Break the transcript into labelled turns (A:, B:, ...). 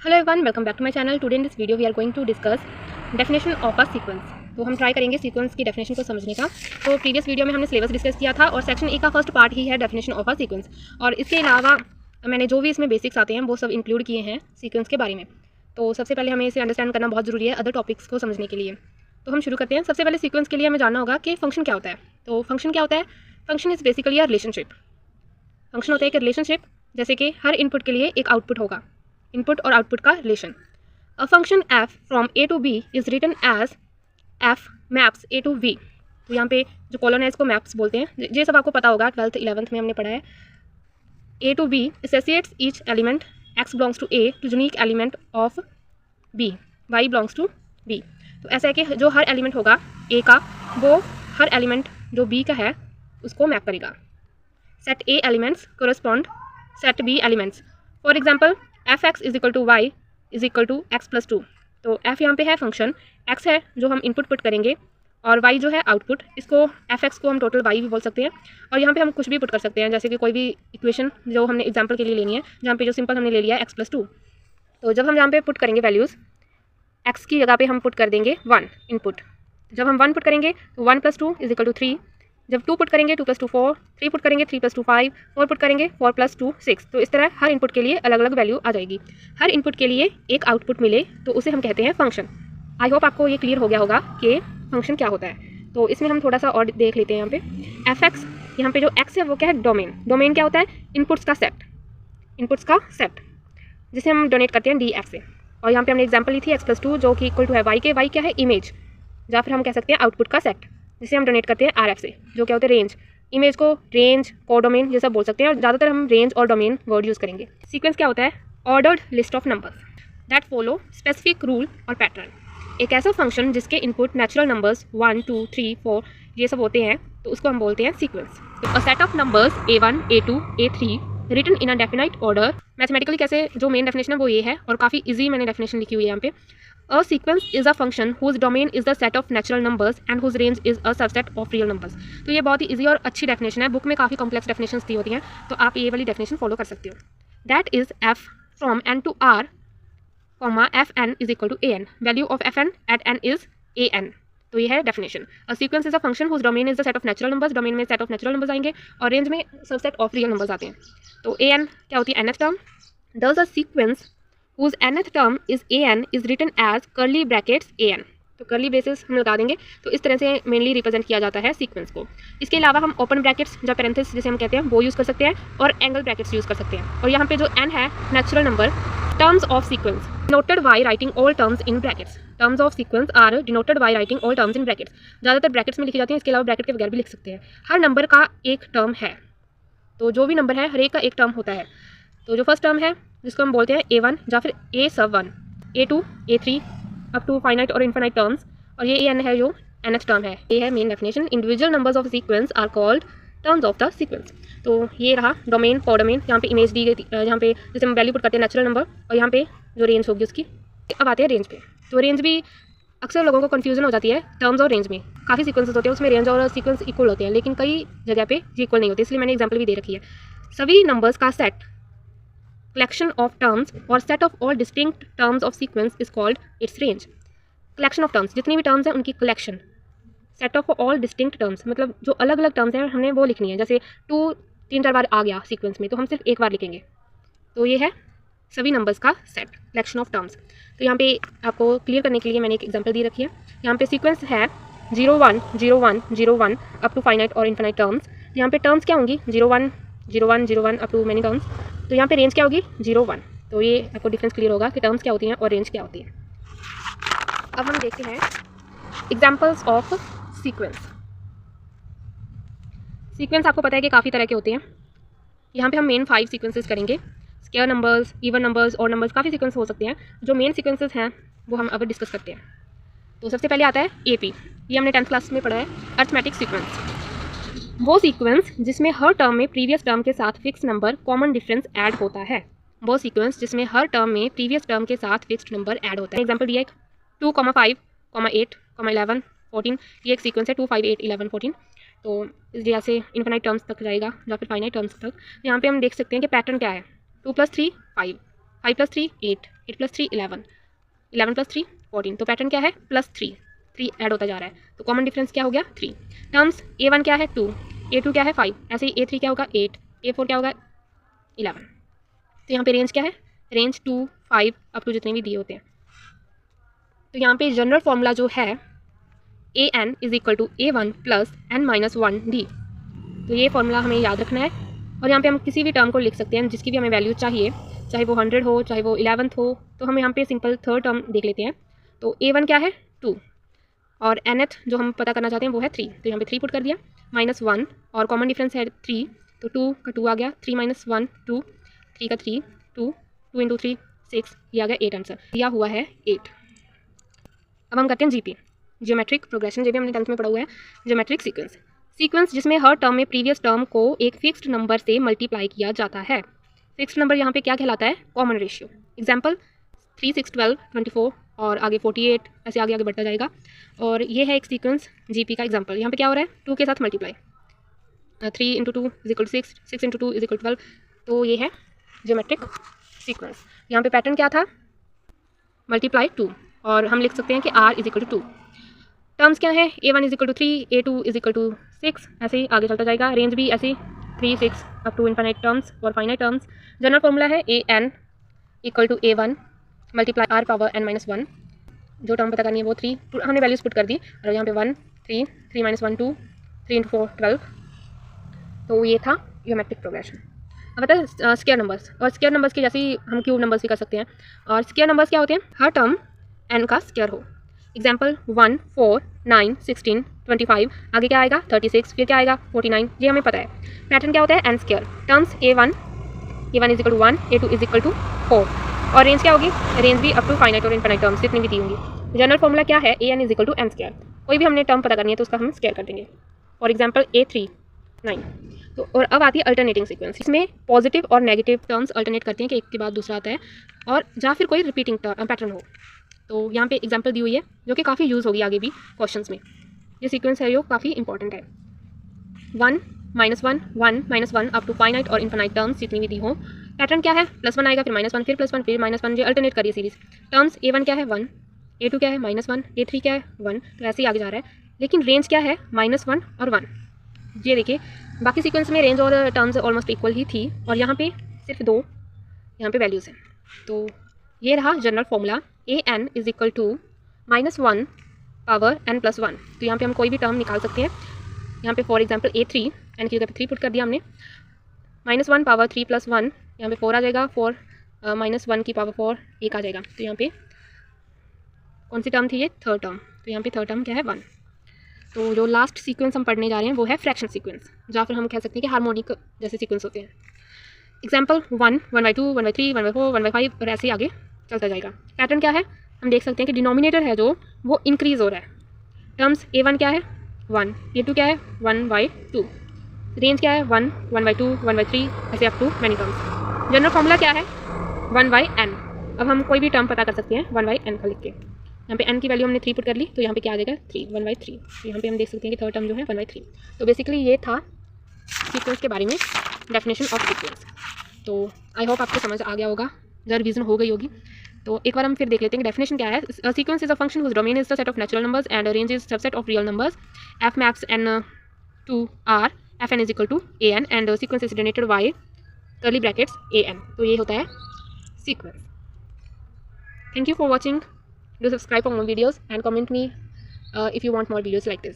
A: Hello everyone, welcome back to my channel. Today in this video we are going to discuss definition of a sequence. तो हम try करेंगे sequence की definition को समझने का। तो प्रीवियस वीडियो में हमने सिलेबस डिस्कस किया था और सेक्शन ए का फर्स्ट पार्ट ही है डेफिनेशन ऑफ अ सीक्वेंस, और इसके अलावा मैंने जो भी इसमें बेसिक्स आते हैं वो सब इंक्लूड किए हैं सीक्वेंस के बारे में। तो सबसे पहले हमें इसे अंडरस्टैंड करना बहुत ज़रूरी है अदर टॉपिक्स को समझने के लिए। तो हम शुरू करते हैं। सबसे पहले सीक्वेंस के लिए हमें जानना होगा कि फंक्शन क्या होता है। तो फंक्शन क्या होता है? Function is basically a relationship. Function होता है एक रिलेशनशिप, जैसे कि हर इनपुट के लिए एक आउटपुट होगा, इनपुट और आउटपुट का relation. A function f from a to b is written as f maps a to v। तो यहाँ पे जो कॉलन है इसको मैप्स बोलते हैं। ये सब आपको पता होगा, 12th 11th में हमने पढ़ा है। a to b associates each element x belongs to a to unique element of b y belongs to b। तो ऐसा है कि जो हर एलिमेंट होगा a का, वो हर एलिमेंट जो b का है उसको मैप करेगा। Set a elements correspond set b elements. For example fx is equal to Y is equal to X plus two. तो f यहाँ पे है फंक्शन, x है जो हम इनपुट पुट करेंगे और y जो है आउटपुट। इसको fx को हम टोटल y भी बोल सकते हैं, और यहाँ पे हम कुछ भी पुट कर सकते हैं, जैसे कि कोई भी इक्वेशन जो हमने एग्जांपल के लिए लेनी है, जहाँ पे जो सिंपल हमने ले लिया है x प्लस टू। तो जब हम यहाँ पे पुट करेंगे वैल्यूज़, x की जगह पे हम पुट कर देंगे 1 इनपुट। जब हम 1 पुट करेंगे तो 1 plus two is equal to 3। जब 2 पुट करेंगे 2 प्लस टू 4, 3 पुट करेंगे 3 प्लस टू 5, 4 पुट करेंगे 4 प्लस टू 6। तो इस तरह हर इनपुट के लिए अलग अलग वैल्यू आ जाएगी। हर इनपुट के लिए एक आउटपुट मिले तो उसे हम कहते हैं फंक्शन। आई होप आपको ये क्लियर हो गया होगा कि फंक्शन क्या होता है। तो इसमें हम थोड़ा सा और देख लेते हैं। यहाँ पे एफ एक्स, यहाँ पे जो एक्स है वो क्या है? डोमेन। डोमेन क्या होता है? इनपुट्स का सेट, इनपुट्स का सेट जिसे हम डोनेट करते हैं डी एफ से। और यहाँ पे हमने एग्जाम्पल ली थी एक्स प्लस टू जो कि इक्वल टू है वाई के। वाई क्या है? इमेज, या फिर हम कह सकते हैं आउटपुट का सेट, जिसे हम डोनेट करते हैं आर एफ से, जो क्या होते हैं? रेंज। इमेज को रेंज, कोडोमेन ये सब बोल सकते हैं, और ज़्यादातर हम रेंज और डोमेन वर्ड यूज़ करेंगे। सीक्वेंस क्या होता है? Ordered list of numbers that follow specific rule और पैटर्न। एक ऐसा फंक्शन जिसके इनपुट नेचुरल नंबर्स 1 2 3 4 ये सब होते हैं, तो उसको हम बोलते हैं सीक्वेंस। तो a set of numbers a1 a2 a3 written in a definite order. Mathematically कैसे जो मेन डेफिनेशन है वो ये है, और काफ़ी ईजी मैंने डेफिनेशन लिखी हुई है यहाँ पे। A sequence is a function whose domain is the set of natural numbers and whose range is a subset of real numbers। तो ये बहुत ही इजी और अच्छी डेफिनेशन है। बुक में काफ़ी कॉम्प्लेक्स डेफिनेशंस दी होती हैं, तो आप ये वाली डेफिनेशन फॉलो कर सकते हो। That is f from n to r, fn is equal to an। Value of fn at n is an। तो ये है definition. A sequence is a function whose domain is the set of natural numbers। Domain में set of natural numbers आएंगे और range में subset of real numbers आते हैं। तो an क्या होती है? nth term. Thus a sequence whose nth term is an is written as curly brackets an। तो कर्ली ब्रेसेस हम लगा देंगे। तो इस तरह से मेनली रिप्रेजेंट किया जाता है सीक्वेंस को। इसके अलावा हम ओपन ब्रैकेट्स या पेरेंथेसिस जिसे हम कहते हैं वो यूज़ कर सकते हैं, और एंगल ब्रैकेट्स यूज़ कर सकते हैं। और यहाँ पे जो n है natural number, terms of sequence denoted by writing all terms in brackets. Terms of sequence are denoted by writing all terms in brackets. ज़्यादातर ब्रैकेट्स में लिखी जाती हैं, इसके अलावा ब्रैकेट के बगैर भी लिख सकते हैं। हर नंबर का एक टर्म है, तो जो भी नंबर है हर एक का एक टर्म होता है। तो जो फर्स्ट टर्म है जिसको हम बोलते हैं a1 या फिर a सब 1, a2 a3 up to finite और इनफाइनाइट टर्म्स, और ये an है जो nth टर्म है। ये है main definition. Individual numbers of sequence are called terms of the sequence. तो ये रहा डोमेन, कोडोमेन। यहाँ पे इमेज दी गई, यहाँ पे जैसे हम वैल्यू पुट करते हैं नेचुरल नंबर, और यहाँ पे जो रेंज होगी उसकी। अब आते हैं रेंज पे। तो रेंज भी अक्सर लोगों को कन्फ्यूजन हो जाती है टर्म्स और रेंज में। काफ़ी सीक्वेंसेस होते हैं, उसमें रेंज और सीक्वेंस इक्वल होते हैं, लेकिन कई जगह पे इक्वल नहीं होते, इसलिए मैंने एग्जाम्पल भी दे रखी है। सभी नंबर्स का सेट, collection of terms और set of all distinct terms of sequence is called its range। collection of terms, जितनी भी terms हैं उनकी collection। set of all distinct terms मतलब जो अलग अलग terms हैं हमने वो लिखनी है। जैसे 2 3 4 बार आ गया सीक्वेंस में, तो हम सिर्फ एक बार लिखेंगे। तो ये है सभी नंबर्स का सेट, collection of terms। तो यहाँ पे आपको क्लियर करने के लिए मैंने एक एग्जाम्पल दी रखी है। यहाँ पे सीक्वेंस है 0 1 0 1 0 1 अप टू फाइनाइट और इनफाइनाइट टर्म्स। यहाँ पे टर्म्स क्या होंगी? 0 1 0 1 0 1 अप टू मैनी टर्म्स। तो यहाँ पे रेंज क्या होगी? 0 1। तो ये आपको डिफरेंस क्लियर होगा कि टर्म्स क्या होती हैं और रेंज क्या होती है। अब हम देखते हैं एग्जाम्पल्स ऑफ सीक्वेंस। सीक्वेंस आपको पता है कि काफ़ी तरह के होते हैं। यहाँ पे हम मेन 5 सीक्वेंसेस करेंगे। स्क्वायर नंबर्स, इवन नंबर्स और नंबर्स, काफ़ी सीक्वेंस हो सकते हैं। जो मेन सीक्वेंसेस हैं वो हम अब डिस्कस करते हैं। तो सबसे पहले आता है AP। ये हमने 10th क्लास में पढ़ा है, अर्थमेटिक सीक्वेंस। वो सीक्वेंस जिसमें हर टर्म में प्रीवियस टर्म के साथ fix number common difference add होता है। वो सीक्वेंस जिसमें हर टर्म में प्रीवियस टर्म के साथ फिक्स्ड नंबर ऐड होता है। एग्जांपल दिया है 2, 5, 8, 11, 14। ये एक सीक्वेंस है 2 5 8 11 14। तो इस वजह से इनफाइनाइट टर्म्स तक जाएगा या फिर फाइनाइट टर्म्स तक। यहाँ पे हम देख सकते हैं कि पैटर्न क्या है। 2 + 3 5, 5+3 8, 8+3 11, 11+3 14। तो पैटर्न क्या है +3, 3 ऐड होता जा रहा है, तो कॉमन डिफरेंस क्या हो गया 3। टर्म्स A1 क्या है 2, A2 क्या है 5, ऐसे ही A3 क्या होगा 8, A4 क्या होगा 11। तो यहाँ पे रेंज क्या है, रेंज 2 5 अप टू जितने भी दिए होते हैं। तो यहाँ पे जनरल फॉर्मूला जो है AN is equal to A1 plus N-1D। तो ये फॉर्मूला हमें याद रखना है, और यहाँ पे हम किसी भी टर्म को लिख सकते हैं जिसकी भी हमें वैल्यू चाहिए, चाहे वो 100 हो, चाहे वो 11th हो। तो हम यहाँ पे सिंपल थर्ड टर्म देख लेते हैं। तो A1 क्या है 2, और nth जो हम पता करना चाहते हैं वो है 3। तो यहाँ पे 3 पुट कर दिया, -1, और कॉमन डिफरेंस है 3, तो 2 का 2 आ गया, 3 - 1 2, 3 का 3 2, 2 × 3 6, ये आ गया 8 आंसर, दिया हुआ है 8। अब हम करते हैं GP, जियोमेट्रिक प्रोग्रेशन। जो भी हमने 10th में पढ़ा हुआ है, जियोमेट्रिक सीक्वेंस। सीक्वेंस जिसमें हर टर्म में प्रीवियस टर्म को एक फिक्स्ड नंबर से मल्टीप्लाई किया जाता है। फिक्स्ड नंबर यहाँ पे क्या कहलाता है, कॉमन रेशियो। एग्जाम्पल 3 6 12 24, और आगे 48, ऐसे आगे आगे बढ़ता जाएगा। और ये है एक सीक्वेंस GP का एग्जाम्पल। यहाँ पे क्या हो रहा है 2 के साथ मल्टीप्लाई, 3 × 2 = 6, 6 × 2 = 12। तो ये है जियोमेट्रिक सीक्वेंस। यहाँ पे पैटर्न क्या था, मल्टीप्लाई 2, और हम लिख सकते हैं कि R = 2। टर्म्स क्या है, A1 = 3, A2 = 6, ऐसे ही आगे चलता जाएगा। रेंज भी ऐसे 3 6 अप टू इनफाइनाइट टर्म्स और फाइनाइट टर्म्स। जनरल फॉर्मूला है AN = A1 multiply R power N-1। जो टर्म पता करनी है वो 3, हमने वैल्यूज पुट कर दी, और यहाँ पे 1 3, 3 - 1 2, 3 × 4 12। तो ये था जियोमेट्रिक प्रोग्रेशन। अब आता है स्क्वायर नंबर्स, और स्क्वायर नंबर्स के जैसे ही हम क्यूब नंबर्स भी कर सकते हैं। और स्क्वायर नंबर्स क्या होते हैं, हर टर्म n का स्क्वायर हो। एग्जाम्पल 1 4 9 16 25, आगे क्या आएगा 36, फिर क्या आएगा 49, ये हमें पता है। पैटर्न क्या होता है n square. Terms A1 = 1, A2 = 4, और रेंज क्या होगी, रेंज भी अप टू फाइनाइट और इनफाइनाइट टर्म्स जितनी भी दी होंगी। जनरल फॉर्मूला क्या है, AN = n²। कोई भी हमने टर्म पता करनी है तो उसका हम स्क्वायर कर देंगे। For example A3 9। तो और अब आती है अल्टरनेटिंग सीक्वेंस। इसमें पॉजिटिव और नेगेटिव टर्म्स अल्टरनेट करते हैं कि एक के बाद दूसरा आता है, और जहाँ फिर कोई रिपीटिंग पैटर्न हो। तो यहाँ पे एग्जांपल दी हुई है जो कि काफ़ी यूज़ होगी आगे भी क्वेश्चंस में। ये सीक्वेंस है जो काफ़ी इंपॉर्टेंट है। 1 -1 1 -1 अप टू फाइनाइट और इनफाइनाइट टर्म्स जितनी भी दी हो। पैटर्न क्या है, +1 आएगा, फिर -1, फिर +1, फिर -1, ये अल्टरनेट करिए सीरीज। टर्म्स A1 क्या है 1, A2 क्या है -1, A3 क्या है 1, तो ऐसे ही आगे जा रहा है। लेकिन रेंज क्या है -1 और 1। ये देखिए बाकी सीक्वेंस में रेंज और टर्म्स ऑलमोस्ट इक्वल ही थी, और यहाँ पे सिर्फ 2 यहाँ पे वैल्यूज़ हैं। तो ये रहा general formula AN = -1 power n+1। तो यहाँ पे हम कोई भी टर्म निकाल सकते हैं। यहाँ पे फॉर एग्जांपल A3, n की जगह पे 3 पुट कर दिया हमने, -1 पावर 3 + 1, यहाँ पे 4 आ जाएगा, 4 -1 की पावर 4 1 आ जाएगा। तो यहाँ पे कौन सी टर्म थी, ये थर्ड टर्म। तो यहाँ पे थर्ड टर्म क्या है 1। तो जो लास्ट सीक्वेंस हम पढ़ने जा रहे हैं वो है फ्रैक्शन सीक्वेंस, या फिर हम कह सकते हैं कि हार्मोनिक जैसे सीक्वेंस होते हैं। एग्जाम्पल 1 1/2 1/3 1/4 1/5, और ऐसे ही आगे चलता जाएगा। पैटर्न क्या है, हम देख सकते हैं कि डिनोमिनेटर है जो वो इंक्रीज़ हो रहा है। टर्म्स A1 क्या है 1, A2 क्या है 1/2, रेंज क्या है 1 1/2 1/3, ऐसे up to many terms. General formula क्या है 1/n। अब हम कोई भी टर्म पता कर सकते हैं 1/n का लिख के। यहाँ पे n की वैल्यू हमने 3 पुट कर ली, तो यहाँ पे क्या आ जाएगा 3 1/3। तो यहाँ पे हम देख सकते हैं कि थर्ड टर्म जो है 1/3। तो बेसिकली ये था सीक्वेंस के बारे में, डेफिनेशन ऑफ सीक्वेंस। तो आई होप आपको समझ आ गया होगा, या रिवीजन हो गई होगी। तो एक बार हम फिर देख लेते हैं कि डेफिनेशन क्या है। Sequence is a function whose domain is the set of natural numbers and range is subset of real numbers. F maps n to R, Fn = an, and sequence is denoted by curly brackets an। तो ये होता है sequence. Thank you for watching. Do subscribe for more videos and comment me if you want more videos like this.